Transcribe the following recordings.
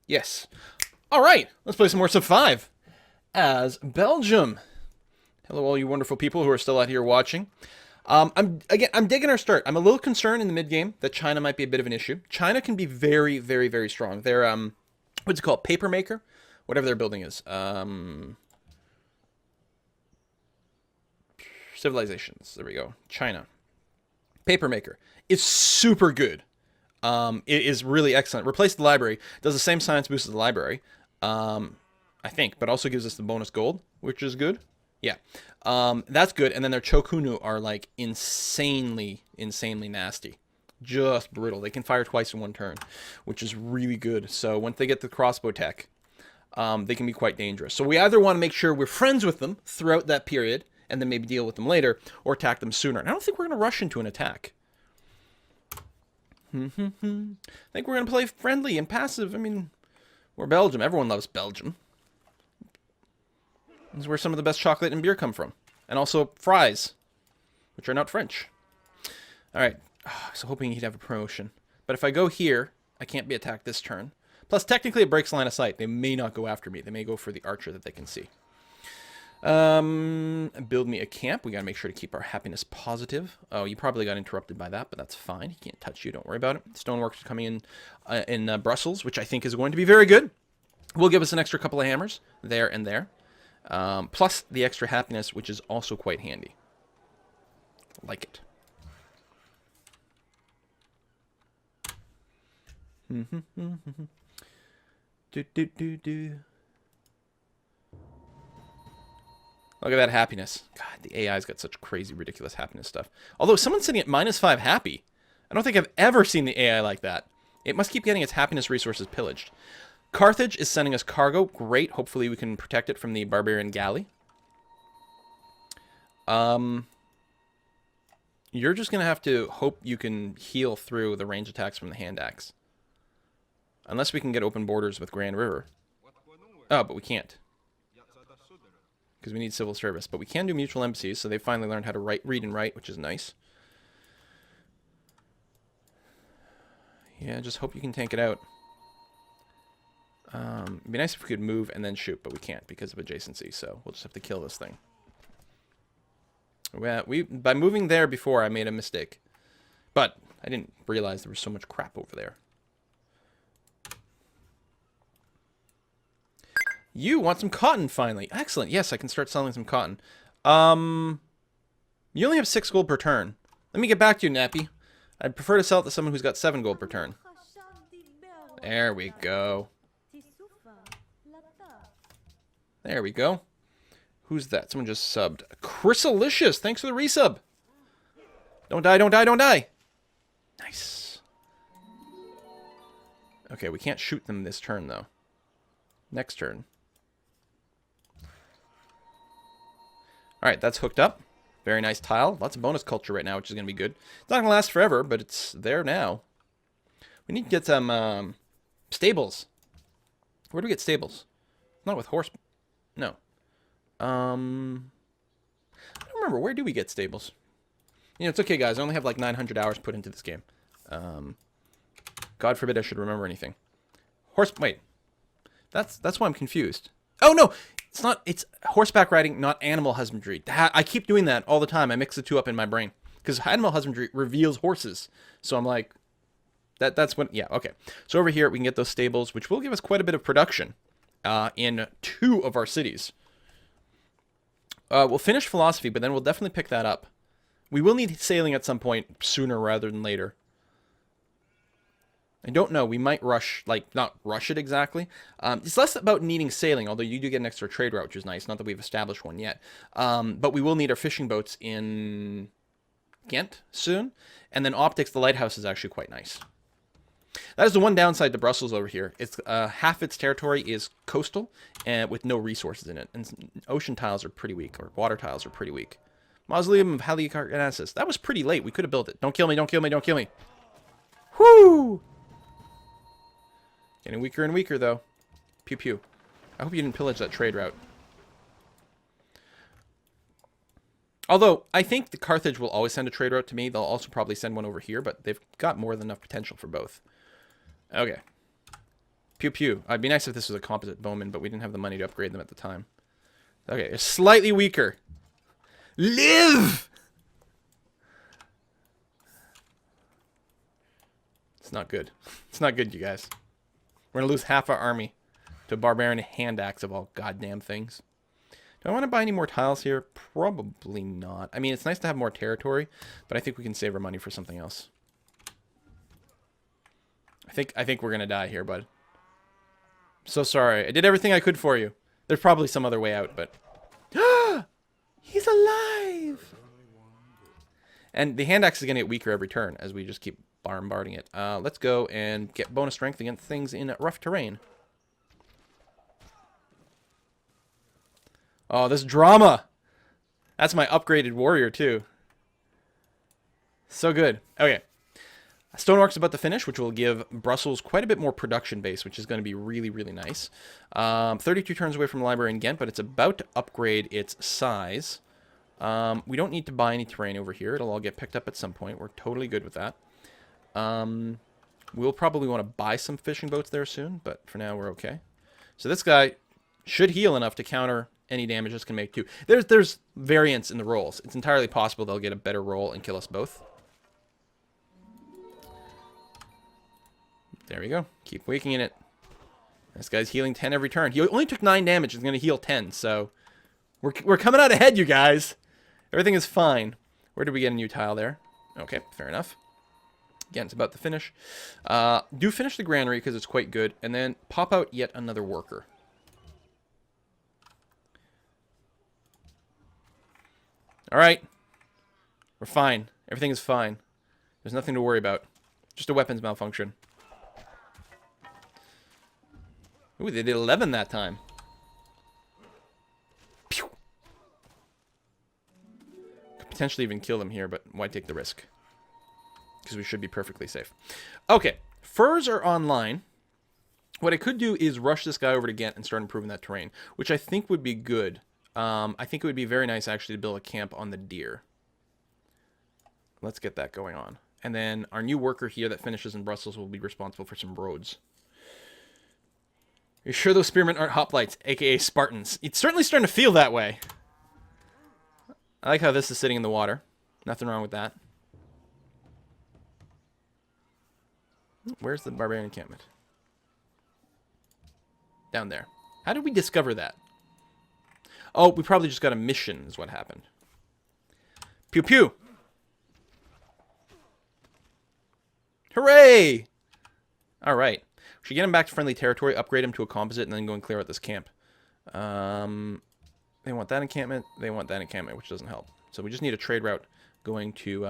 Yes. All right, let's play some more Sub 5 as Belgium. Hello, all you wonderful people who are still out here watching. I'm digging our start. I'm a little concerned in the mid game that China might be a bit of an issue. China can be very, very, very strong. They're what's it called, paper maker, whatever their building is. Civilizations. There we go. China paper maker is super good. It is really excellent. Replace the library. Does the same science boost as the library. I think, but also gives us the bonus gold, which is good. Yeah. That's good. And then their Chokunu are like insanely nasty. Just brutal. They can fire twice in one turn, which is really good. So once they get the crossbow tech, they can be quite dangerous. So we either want to make sure we're friends with them throughout that period, and then maybe deal with them later, or attack them sooner. And I don't think we're going to rush into an attack. I think we're going to play friendly and passive. I mean, we're Belgium. Everyone loves Belgium. This is where some of the best chocolate and beer come from. And also fries, which are not French. All right. Oh, I was hoping he'd have a promotion. But if I go here, I can't be attacked this turn. Plus, technically, it breaks line of sight. They may not go after me. They may go for the archer that they can see. Build me a camp. We got to make sure to keep our happiness positive. Oh, you probably got interrupted by that, but that's fine. He can't touch you. Don't worry about it. Stoneworks coming in Brussels, which I think is going to be very good. Will give us an extra couple of hammers there and there. Plus the extra happiness, which is also quite handy. Like it. Look at that happiness. God, the AI's got such crazy, ridiculous happiness stuff. Although someone's sitting at -5 happy. I don't think I've ever seen the AI like that. It must keep getting its happiness resources pillaged. Carthage is sending us cargo. Great. Hopefully we can protect it from the barbarian galley. You're just going to have to hope you can heal through the range attacks from the hand axe. Unless we can get open borders with Grand River. Oh, but we can't. Because we need civil service. But we can do mutual embassies, so they finally learned how to read and write, which is nice. Yeah, just hope you can tank it out. It'd be nice if we could move and then shoot, but we can't because of adjacency, so we'll just have to kill this thing. Well, by moving there before, I made a mistake. But I didn't realize there was so much crap over there. You want some cotton, finally. Excellent. Yes, I can start selling some cotton. You only have 6 gold per turn. Let me get back to you, Nappy. I'd prefer to sell it to someone who's got 7 gold per turn. There we go. There we go. Who's that? Someone just subbed. Chrysalicious, thanks for the resub. Don't die, don't die, don't die. Nice. Okay, we can't shoot them this turn, though. Next turn. Alright, that's hooked up. Very nice tile. Lots of bonus culture right now, which is going to be good. It's not going to last forever, but it's there now. We need to get some stables. Where do we get stables? Not with horse... No. I don't remember. Where do we get stables? You know, it's okay, guys. I only have like 900 hours put into this game. God forbid I should remember anything. Wait. That's why I'm confused. Oh, no! It's not... It's horseback riding, not animal husbandry. I keep doing that all the time. I mix the two up in my brain. Because animal husbandry reveals horses. So I'm like... That's when... Yeah, okay. So over here, we can get those stables, which will give us quite a bit of production in 2 of our cities. We'll finish philosophy, but then we'll definitely pick that up. We will need sailing at some point sooner rather than later. I don't know. We might rush, like, not rush it exactly. It's less about needing sailing, although you do get an extra trade route, which is nice. Not that we've established one yet. But we will need our fishing boats in Ghent soon. And then optics, the lighthouse is actually quite nice. That is the one downside to Brussels over here. It's half its territory is coastal and with no resources in it. And ocean tiles are pretty weak, or water tiles are pretty weak. Mausoleum of Halicarnassus. That was pretty late. We could have built it. Don't kill me, don't kill me, don't kill me. Whoo! Getting weaker and weaker, though. Pew pew. I hope you didn't pillage that trade route. Although, I think the Carthage will always send a trade route to me. They'll also probably send one over here, but they've got more than enough potential for both. Okay. Pew pew. It'd be nice if this was a composite bowman, but we didn't have the money to upgrade them at the time. Okay, it's slightly weaker. Live! It's not good. It's not good, you guys. We're going to lose half our army to barbarian hand axe of all goddamn things. Do I want to buy any more tiles here? Probably not. I mean, it's nice to have more territory, but I think we can save our money for something else. I think we're going to die here, bud. So sorry. I did everything I could for you. There's probably some other way out, but... He's alive! And the hand axe is going to get weaker every turn as we just keep bombarding it. Let's go and get bonus strength against things in rough terrain. Oh, this drama! That's my upgraded warrior, too. So good. Okay. Stonework's about to finish, which will give Brussels quite a bit more production base, which is going to be really, really nice. 32 turns away from the library in Ghent, but it's about to upgrade its size. We don't need to buy any terrain over here. It'll all get picked up at some point. We're totally good with that. We'll probably want to buy some fishing boats there soon, but for now we're okay. So this guy should heal enough to counter any damage this can make too. There's variance in the rolls. It's entirely possible they'll get a better roll and kill us both. There we go. Keep weakening it. This guy's healing 10 every turn. He only took 9 damage. He's going to heal 10, so we're coming out ahead, you guys. Everything is fine. Where did we get a new tile there? Okay, fair enough. Again, it's about to finish. Do finish the granary because it's quite good, and then pop out yet another worker. All right. We're fine. Everything is fine. There's nothing to worry about. Just a weapons malfunction. Ooh, they did 11 that time. Pew! Could potentially even kill them here, but why take the risk? Because we should be perfectly safe. Okay, furs are online. What I could do is rush this guy over to Ghent and start improving that terrain, which I think would be good. I think it would be very nice, actually, to build a camp on the deer. Let's get that going on. And then our new worker here that finishes in Brussels will be responsible for some roads. Are you sure those spearmen aren't hoplites, aka Spartans? It's certainly starting to feel that way. I like how this is sitting in the water. Nothing wrong with that. Where's the barbarian encampment? Down there. How did we discover that? Oh, we probably just got a mission is what happened. Pew pew! Hooray! Alright. We should get him back to friendly territory, upgrade him to a composite, and then go and clear out this camp. They want that encampment. They want that encampment, which doesn't help. So we just need a trade route going to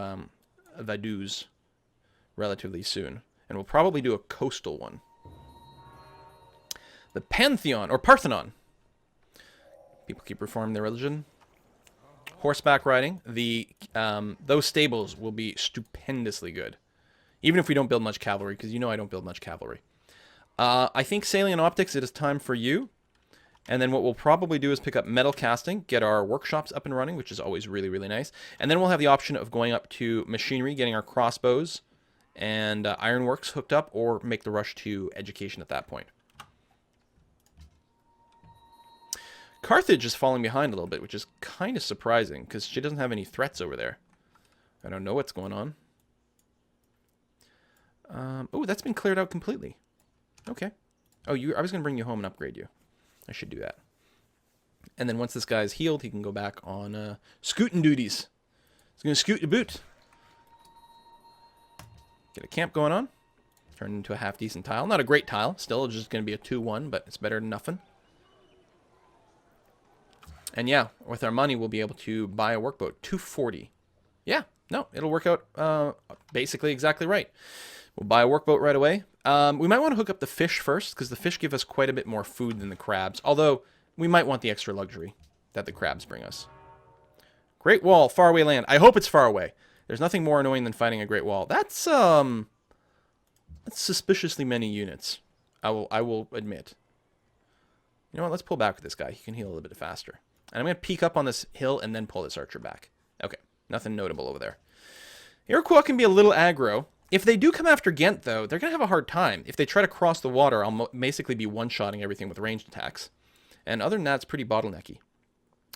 Vaduz relatively soon. And we'll probably do a coastal one. The Pantheon, or Parthenon. People keep reforming their religion. Horseback riding. Those stables will be stupendously good. Even if we don't build much cavalry, because you know I don't build much cavalry. I think sailing and optics, it is time for you. And then what we'll probably do is pick up metal casting, get our workshops up and running, which is always really, really nice. And then we'll have the option of going up to machinery, getting our crossbows and ironworks hooked up, or make the rush to education at that point. Carthage is falling behind a little bit, which is kind of surprising, because she doesn't have any threats over there. I don't know what's going on. Oh, that's been cleared out completely. Okay. Oh, I was going to bring you home and upgrade you. I should do that. And then once this guy's healed, he can go back on scooting duties. He's going to scoot to boot. Get a camp going on. Turn into a half-decent tile. Not a great tile. Still, it's just going to be a 2-1, but it's better than nothing. And yeah, with our money, we'll be able to buy a workboat. 240. Yeah, no, it'll work out basically exactly right. We'll buy a workboat right away. We might want to hook up the fish first, because the fish give us quite a bit more food than the crabs. Although, we might want the extra luxury that the crabs bring us. Great Wall, faraway land. I hope it's far away. There's nothing more annoying than fighting a Great Wall. That's suspiciously many units. I will admit. You know what? Let's pull back with this guy. He can heal a little bit faster. And I'm going to peek up on this hill and then pull this archer back. Okay, nothing notable over there. Iroquois can be a little aggro. If they do come after Ghent, though, they're going to have a hard time. If they try to cross the water, I'll basically be one-shotting everything with ranged attacks. And other than that, it's pretty bottlenecky.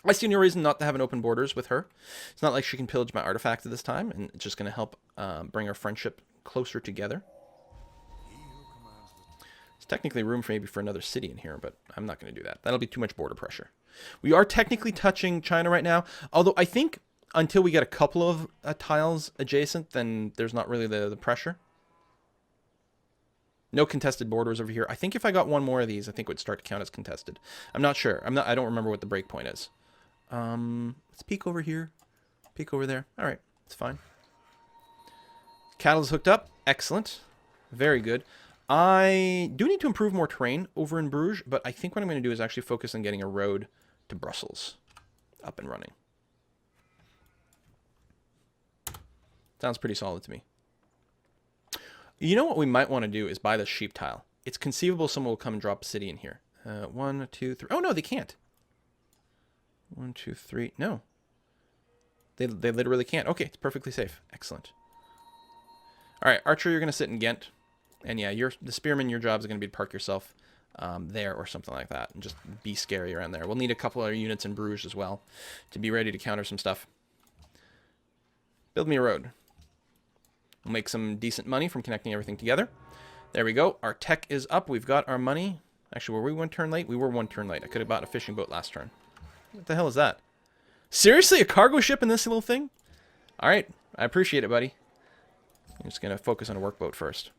I see no reason not to have an open borders with her. It's not like she can pillage my artifacts at this time, and it's just going to help bring our friendship closer together. There's technically room for maybe for another city in here, but I'm not going to do that. That'll be too much border pressure. We are technically touching China right now, although I think until we get a couple of tiles adjacent, then there's not really the pressure. No contested borders over here. I think if I got one more of these, I think it would start to count as contested. I'm not sure. I don't remember what the break point is. Let's peek over here. Peek over there. All right, it's fine. Cattle is hooked up. Excellent. Very good. I do need to improve more terrain over in Bruges, but I think what I'm going to do is actually focus on getting a road to Brussels up and running. Sounds pretty solid to me. You know what we might want to do is buy the sheep tile. It's conceivable someone will come and drop a city in here. 1, 2, 3. Oh, no, they can't. 1, 2, 3. No. They literally can't. Okay, it's perfectly safe. Excellent. All right, Archer, you're going to sit in Ghent. And yeah, the Spearman, your job is going to be to park yourself there or something like that. And just be scary around there. We'll need a couple other units in Bruges as well to be ready to counter some stuff. Build me a road. We'll make some decent money from connecting everything together. There we go. Our tech is up. We've got our money. Actually, were we 1 turn late? We were 1 turn late. I could have bought a fishing boat last turn. What the hell is that? Seriously? A cargo ship in this little thing? All right. I appreciate it, buddy. I'm just going to focus on a workboat first.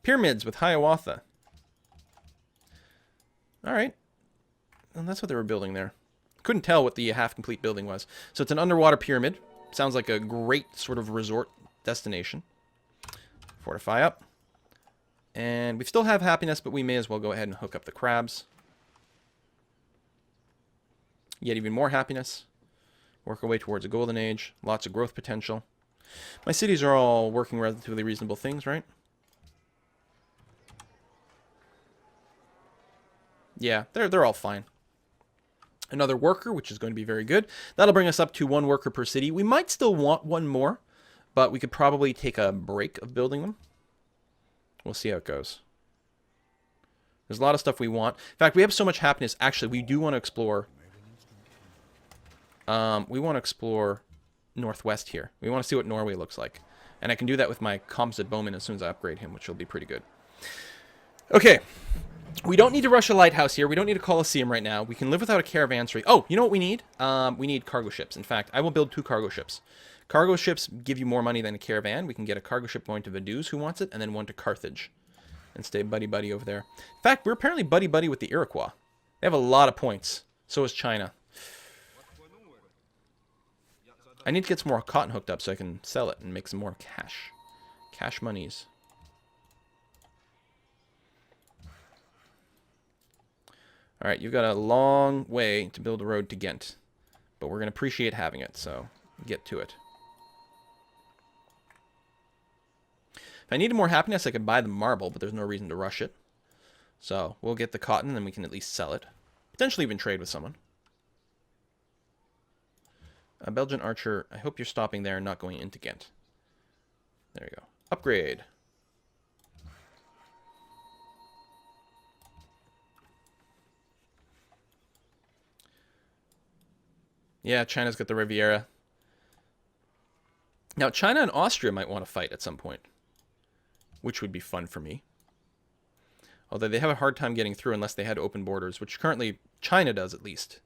Pyramids with Hiawatha. All right. And that's what they were building there. Couldn't tell what the half-complete building was. So it's an underwater pyramid. Sounds like a great sort of resort destination. Fortify up. And we still have happiness, but we may as well go ahead and hook up the crabs. Get even more happiness. Work our way towards a golden age. Lots of growth potential. My cities are all working relatively reasonable things, right? Yeah, they're all fine. Another worker, which is going to be very good. That'll bring us up to 1 worker per city. We might still want 1 more, but we could probably take a break of building them. We'll see how it goes. There's a lot of stuff we want. In fact, we have so much happiness. Actually, we do want to explore. We want to explore northwest here. We want to see what Norway looks like. And I can do that with my composite bowman as soon as I upgrade him, which will be pretty good. Okay. We don't need to rush a lighthouse here. We don't need a coliseum right now. We can live without a caravanserai. Oh, you know what we need? We need cargo ships. In fact, I will build 2 cargo ships. Cargo ships give you more money than a caravan. We can get a cargo ship going to Vaduz, who wants it, and then one to Carthage. And stay buddy-buddy over there. In fact, we're apparently buddy-buddy with the Iroquois. They have a lot of points. So is China. I need to get some more cotton hooked up so I can sell it and make some more cash. Cash monies. All right, you've got a long way to build a road to Ghent, but we're going to appreciate having it, so get to it. If I needed more happiness, I could buy the marble, but there's no reason to rush it. So we'll get the cotton, and then we can at least sell it. Potentially even trade with someone. Belgian archer, I hope you're stopping there and not going into Ghent. There you go. Upgrade. Yeah, China's got the Riviera. Now, China and Austria might want to fight at some point, which would be fun for me. Although they have a hard time getting through unless they had open borders, which currently China does at least.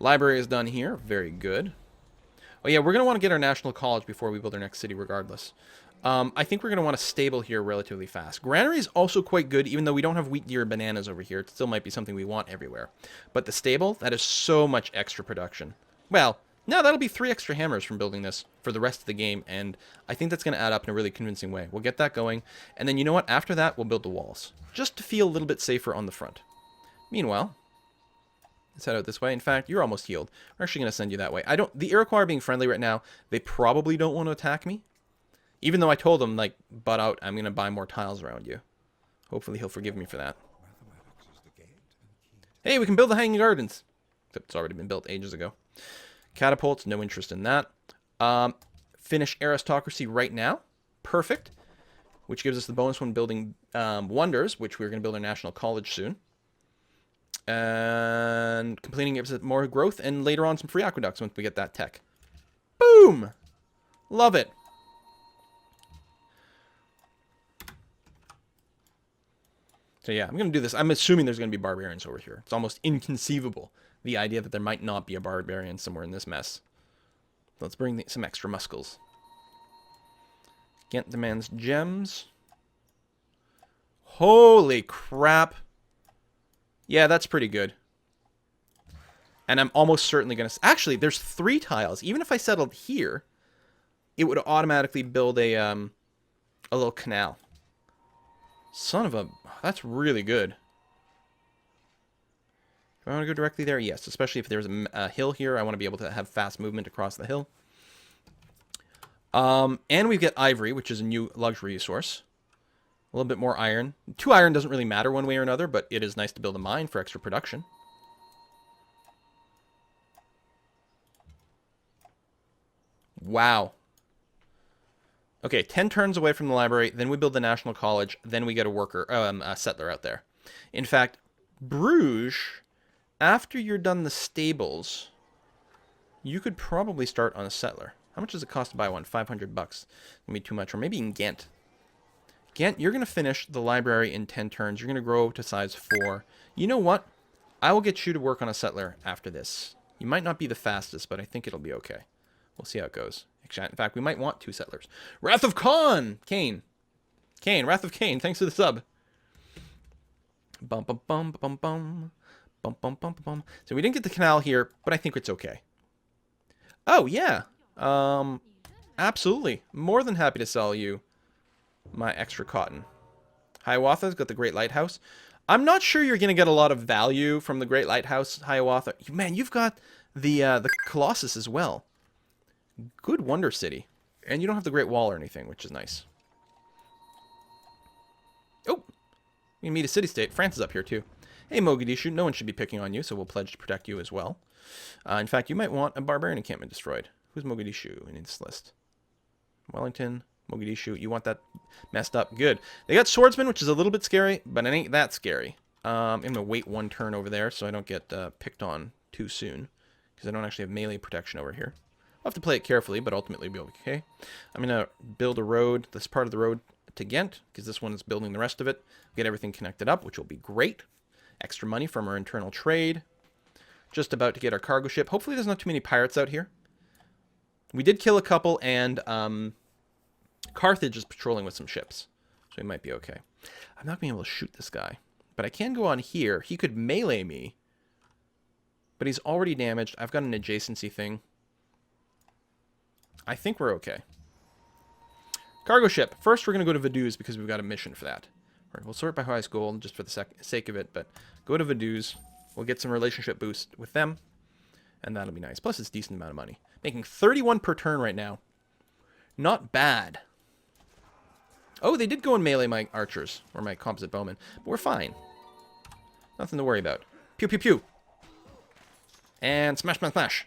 Library is done here. Very good. Oh yeah, we're going to want to get our national college before we build our next city regardless. I think we're going to want a stable here relatively fast. Granary is also quite good, even though we don't have wheat, deer, bananas over here. It still might be something we want everywhere. But the stable, that is so much extra production. Well, no, that'll be 3 extra hammers from building this for the rest of the game, and I think that's going to add up in a really convincing way. We'll get that going, and then you know what? After that, we'll build the walls, just to feel a little bit safer on the front. Meanwhile, let's head out this way. In fact, you're almost healed. We're actually going to send you that way. The Iroquois are being friendly right now. They probably don't want to attack me. Even though I told him, like, butt out, I'm going to buy more tiles around you. Hopefully he'll forgive me for that. Hey, we can build the Hanging Gardens. Except it's already been built ages ago. Catapults, no interest in that. Finish aristocracy right now. Perfect. Which gives us the bonus one building wonders, which we're going to build a national college soon. And completing gives it more growth, and later on some free aqueducts once we get that tech. Boom! Love it. So yeah, I'm going to do this. I'm assuming there's going to be barbarians over here. It's almost inconceivable, the idea that there might not be a barbarian somewhere in this mess. Let's bring some extra muscles. Ghent demands gems. Holy crap. Yeah, that's pretty good. And I'm almost certainly going to... Actually, there's 3 tiles. Even if I settled here, it would automatically build a little canal. Son of a... That's really good. Do I want to go directly there? Yes, especially if there's a hill here. I want to be able to have fast movement across the hill. And we get ivory, which is a new luxury resource. A little bit more iron. 2 iron doesn't really matter one way or another, but it is nice to build a mine for extra production. Wow. Okay, 10 turns away from the library, then we build the National College, then we get a settler out there. In fact, Bruges, after you're done the stables, you could probably start on a settler. How much does it cost to buy one? 500 bucks. Gonna be too much. Or maybe in Ghent. Ghent, you're going to finish the library in 10 turns. You're going to grow to size 4. You know what? I will get you to work on a settler after this. You might not be the fastest, but I think it'll be okay. We'll see how it goes. In fact, we might want 2 settlers. Wrath of Khan! Kane, Wrath of Kane, thanks for the sub. Bum, bum, bum, bum, bum. Bum, bum, bum, bum. So we didn't get the canal here, but I think it's okay. Oh, yeah. Absolutely. More than happy to sell you my extra cotton. Hiawatha's got the Great Lighthouse. I'm not sure you're going to get a lot of value from the Great Lighthouse, Hiawatha. Man, you've got the Colossus as well. Good Wonder City. And you don't have the Great Wall or anything, which is nice. Oh! We can meet a city-state. France is up here, too. Hey, Mogadishu, no one should be picking on you, so we'll pledge to protect you as well. In fact, you might want a barbarian encampment destroyed. Who's Mogadishu in this list? Wellington, Mogadishu. You want that messed up? Good. They got swordsmen, which is a little bit scary, but it ain't that scary. I'm going to wait 1 turn over there so I don't get picked on too soon, because I don't actually have melee protection over here. I'll have to play it carefully, but ultimately be okay. I'm going to build a road, this part of the road to Ghent, because this one is building the rest of it. Get everything connected up, which will be great. Extra money from our internal trade. Just about to get our cargo ship. Hopefully there's not too many pirates out here. We did kill a couple, and Carthage is patrolling with some ships. So we might be okay. I'm not being able to shoot this guy. But I can go on here. He could melee me. But he's already damaged. I've got an adjacency thing. I think we're okay. Cargo ship. First, we're going to go to Vaduz because we've got a mission for that. All right, we'll sort by highest gold just for the sake of it, but go to Vaduz. We'll get some relationship boost with them, and that'll be nice. Plus, it's a decent amount of money. Making 31 per turn right now. Not bad. Oh, they did go and melee my archers, or my composite bowmen, but we're fine. Nothing to worry about. Pew, pew, pew. And smash, smash, smash.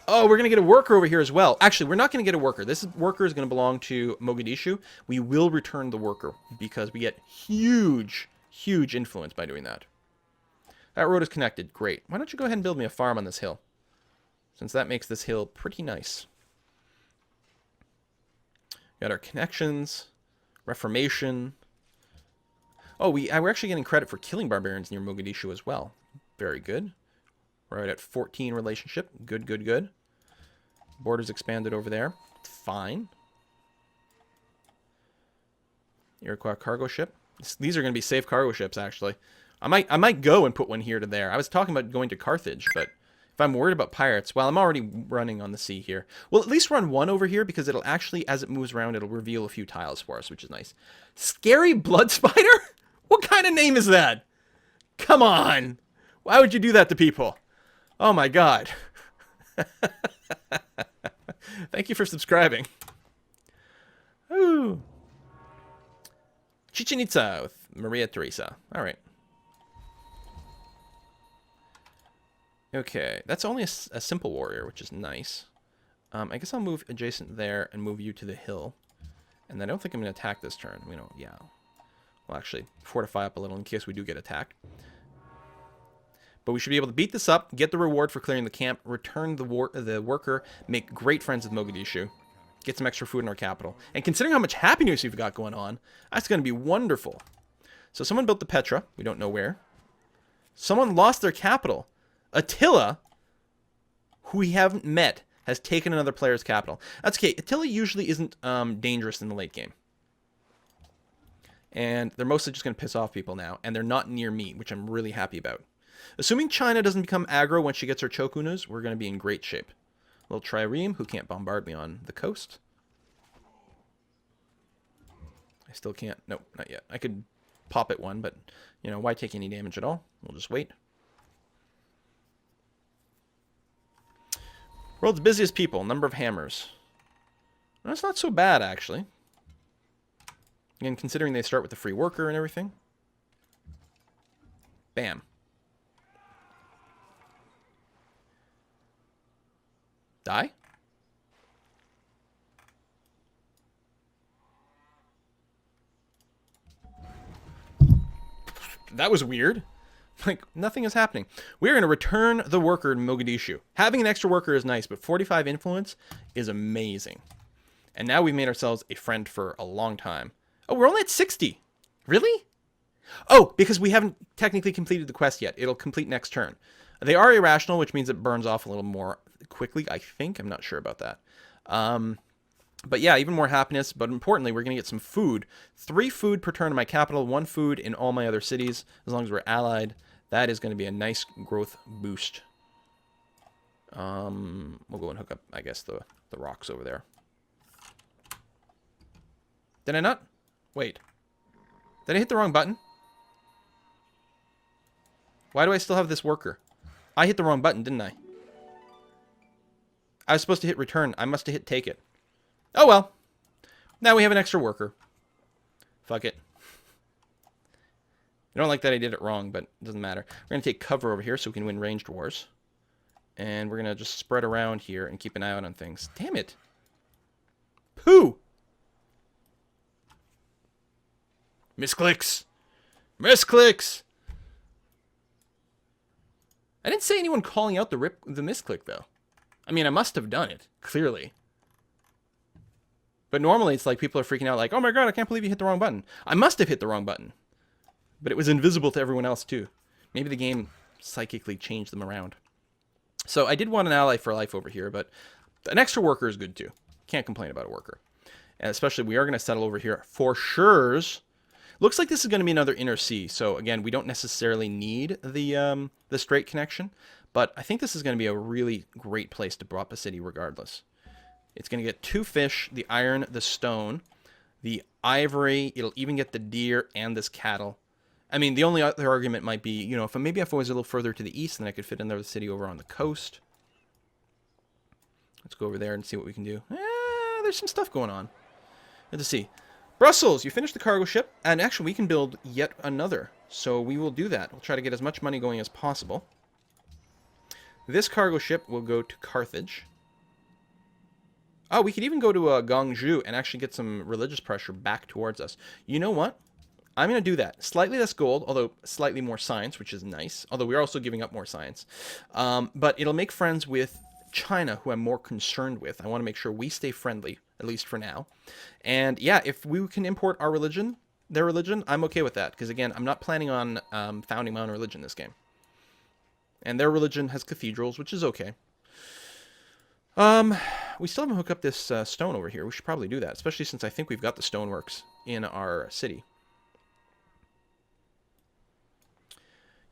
Oh, we're going to get a worker over here as well. Actually, we're not going to get a worker. This worker is going to belong to Mogadishu. We will return the worker because we get huge, huge influence by doing that. That road is connected. Great. Why don't you go ahead and build me a farm on this hill? Since that makes this hill pretty nice. Got our connections. Reformation. Oh, we're actually getting credit for killing barbarians near Mogadishu as well. Very good. We're right at 14 relationship. Good, good, good. Borders expanded over there. Fine. Iroquois cargo ship. These are going to be safe cargo ships, actually. I might go and put one here to there. I was talking about going to Carthage, but if I'm worried about pirates, well, I'm already running on the sea here. We'll at least run one over here because it'll actually, as it moves around, it'll reveal a few tiles for us, which is nice. Scary Blood Spider? What kind of name is that? Come on. Why would you do that to people? Oh my god. Thank you for subscribing. Ooh. Chichen Itza with Maria Teresa. All right. Okay, that's only a simple warrior, which is nice. I guess I'll move adjacent there and move you to the hill. And I don't think I'm going to attack this turn. We don't, yeah. We'll actually fortify up a little in case we do get attacked. But we should be able to beat this up, get the reward for clearing the camp, return the worker, make great friends with Mogadishu, get some extra food in our capital. And considering how much happiness we've got going on, that's going to be wonderful. So someone built the Petra. We don't know where. Someone lost their capital. Attila, who we haven't met, has taken another player's capital. That's okay. Attila usually isn't dangerous in the late game. And they're mostly just going to piss off people now. And they're not near me, which I'm really happy about. Assuming China doesn't become aggro when she gets her Chokunas, we're going to be in great shape. Little Trireme, who can't bombard me on the coast. I still can't. Nope, not yet. I could pop it one, but, you know, why take any damage at all? We'll just wait. World's busiest people. Number of hammers. That's not so bad, actually. Again, considering they start with the free worker and everything. Bam. Die? That was weird. Like, nothing is happening. We're going to return the worker in Mogadishu. Having an extra worker is nice, but 45 influence is amazing. And now we've made ourselves a friend for a long time. Oh, we're only at 60. Really? Oh, because we haven't technically completed the quest yet. It'll complete next turn. They are irrational, which means it burns off a little more quickly, I think. I'm not sure about that. But yeah, even more happiness. But importantly, we're going to get some food. 3 food per turn in my capital, 1 food in all my other cities, as long as we're allied. That is going to be a nice growth boost. We'll go and hook up, I guess, the rocks over there. Did I not? Wait. Did I hit the wrong button? Why do I still have this worker? I hit the wrong button, didn't I? I was supposed to hit return. I must have hit take it. Oh well. Now we have an extra worker. Fuck it. I don't like that I did it wrong, but it doesn't matter. We're going to take cover over here so we can win ranged wars. And we're going to just spread around here and keep an eye out on things. Damn it. Pooh! Misclicks! Misclicks! I didn't say anyone calling out the misclick, though. I mean, I must have done it, clearly. But normally it's like people are freaking out like, oh my god, I can't believe you hit the wrong button. I must have hit the wrong button. But it was invisible to everyone else, too. Maybe the game psychically changed them around. So I did want an ally for life over here, but an extra worker is good, too. Can't complain about a worker. And especially, we are going to settle over here for sures. Looks like this is going to be another inner sea. So again, we don't necessarily need the straight connection, but I think this is going to be a really great place to drop a city regardless. It's going to get 2 fish, the iron, the stone, the ivory. It'll even get the deer and this cattle. I mean, the only other argument might be, you know, maybe if I was a little further to the east, then I could fit another city over on the coast. Let's go over there and see what we can do. There's some stuff going on. Good to see. Brussels, you finished the cargo ship, and actually we can build yet another. So we will do that. We'll try to get as much money going as possible. This cargo ship will go to Carthage. Oh, we could even go to Gongju and actually get some religious pressure back towards us. You know what? I'm going to do that. Slightly less gold, although slightly more science, which is nice. Although we're also giving up more science. But it'll make friends with China, who I'm more concerned with. I want to make sure we stay friendly, at least for now. And yeah, if we can import our religion, their religion, I'm okay with that. Because again, I'm not planning on founding my own religion this game. And their religion has cathedrals, which is okay. We still haven't hooked up this stone over here. We should probably do that, especially since I think we've got the stoneworks in our city.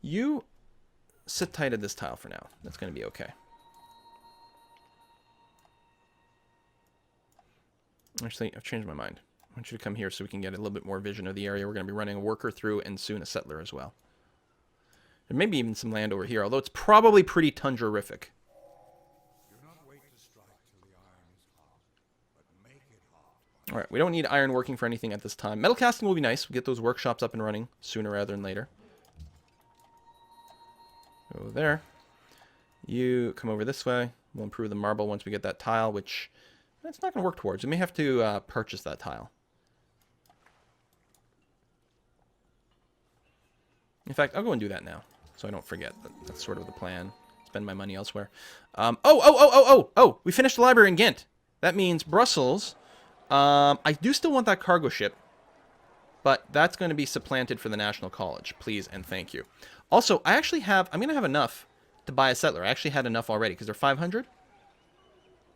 You sit tight at this tile for now. That's going to be okay. Actually, I've changed my mind. I want you to come here so we can get a little bit more vision of the area. We're going to be running a worker through and soon a settler as well. There may be even some land over here, although it's probably pretty tundra-rific. Alright, we don't need iron working for anything at this time. Metal casting will be nice. We'll get those workshops up and running sooner rather than later. Go there. You come over this way. We'll improve the marble once we get that tile, which that's not going to work towards. We may have to purchase that tile. In fact, I'll go and do that now, so I don't forget. That's sort of the plan. Spend my money elsewhere. Oh! We finished the library in Ghent. That means Brussels. I do still want that cargo ship, but that's going to be supplanted for the National College. Please and thank you. Also, I'm going to have enough to buy a settler. I actually had enough already, because they're 500.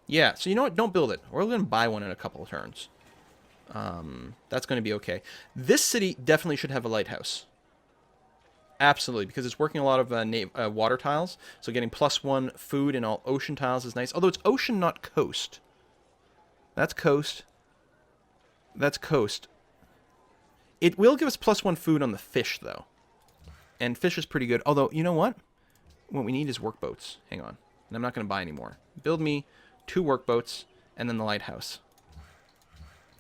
Yeah, so you know what? Don't build it. We're going to buy one in a couple of turns. That's going to be okay. This city definitely should have a lighthouse. Absolutely, because it's working a lot of water tiles. So getting +1 food in all ocean tiles is nice. Although it's ocean, not coast. That's coast. That's coast. It will give us +1 food on the fish, though. And fish is pretty good. Although, you know what? What we need is workboats. Hang on. And I'm not going to buy any more. Build me 2 workboats and then the lighthouse.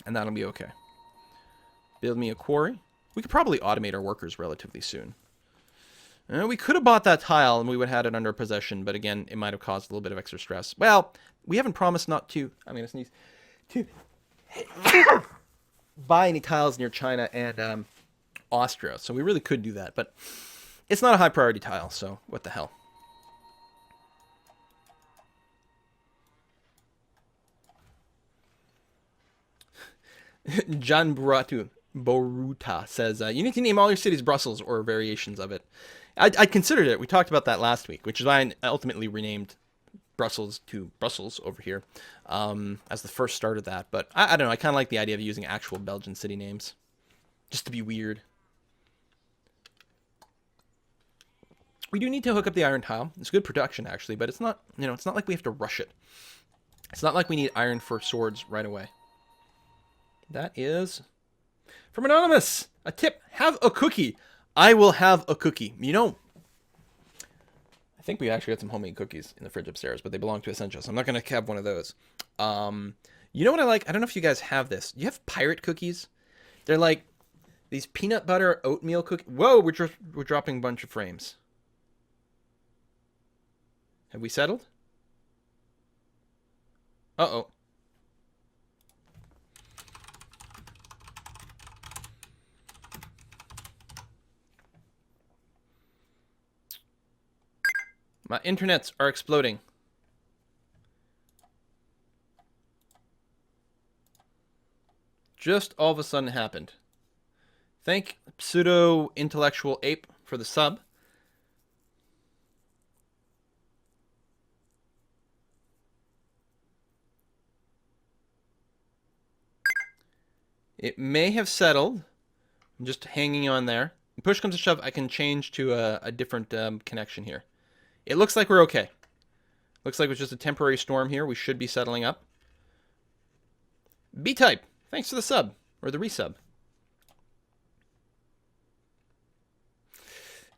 And that'll be okay. Build me a quarry. We could probably automate our workers relatively soon. We could have bought that tile and we would have had it under possession, but again, it might have caused a little bit of extra stress. Well, we haven't promised not to, I'm going to sneeze, to buy any tiles near China and Austria, so we really could do that, but it's not a high priority tile, so what the hell. John Boruta says, you need to name all your cities Brussels or variations of it. I considered it. We talked about that last week, which is why I ultimately renamed Brussels to Brussels over here as the first start of that. But I don't know. I kind of like the idea of using actual Belgian city names just to be weird. We do need to hook up the iron tile. It's good production, actually, but it's not, it's not like we have to rush it. It's not like we need iron for swords right away. That is from Anonymous. A tip, have a cookie. I will have a cookie. I think we actually got some homemade cookies in the fridge upstairs, but they belong to Essential, so I'm not going to have one of those. You know what I like? I don't know if you guys have this. You have pirate cookies? They're like these peanut butter oatmeal cookies. Whoa, we're dropping a bunch of frames. Have we settled? Uh-oh. My internets are exploding. Just all of a sudden happened. Thank pseudo-intellectual ape for the sub. It may have settled. I'm just hanging on there. When push comes to shove, I can change to a different connection here. It looks like we're okay. Looks like it was just a temporary storm here. We should be settling up. B-Type, thanks for the sub, or the resub.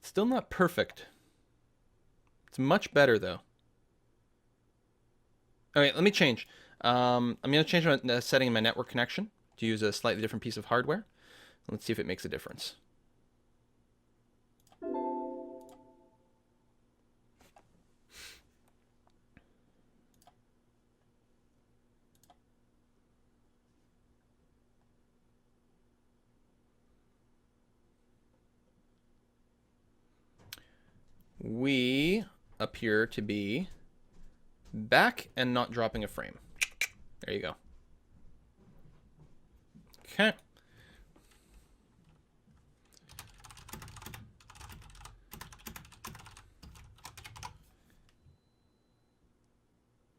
Still not perfect. It's much better, though. Okay, let me change. I'm going to change my setting in my network connection to use a slightly different piece of hardware. Let's see if it makes a difference. We appear to be back and not dropping a frame. There you go. Okay.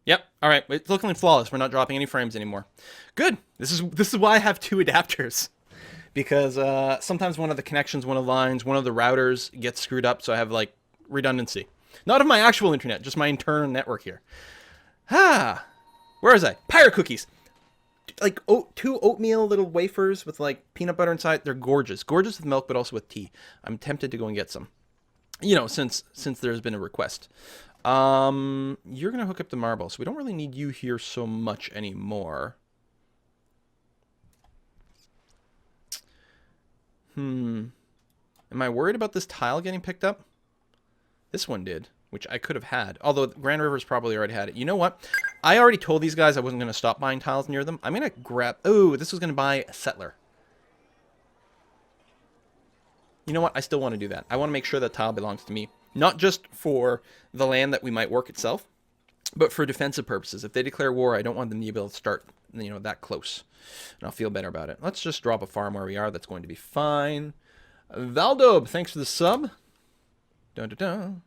Yep. All right. It's looking flawless. We're not dropping any frames anymore. Good. This is why I have 2 adapters. Because sometimes one of the connections, one of the lines, one of the routers gets screwed up, so I have like redundancy. Not of my actual internet, just my internal network here. Ah, where is I? Pirate cookies. Like 2 oatmeal little wafers with like peanut butter inside. They're gorgeous. Gorgeous with milk, but also with tea. I'm tempted to go and get some. Since there's been a request. You're gonna hook up the marble, so we don't really need you here so much anymore. Am I worried about this tile getting picked up? This one did. which I could have had. Although Grand River's probably already had it. You know what? I already told these guys I wasn't going to stop buying tiles near them. I'm going to grab... Oh, this was going to buy a settler. You know what? I still want to do that. I want to make sure that tile belongs to me. Not just for the land that we might work itself, but for defensive purposes. If they declare war, I don't want them to be able to start, that close. And I'll feel better about it. Let's just drop a farm where we are. That's going to be fine. Valdob, thanks for the sub. Dun, dun, dun.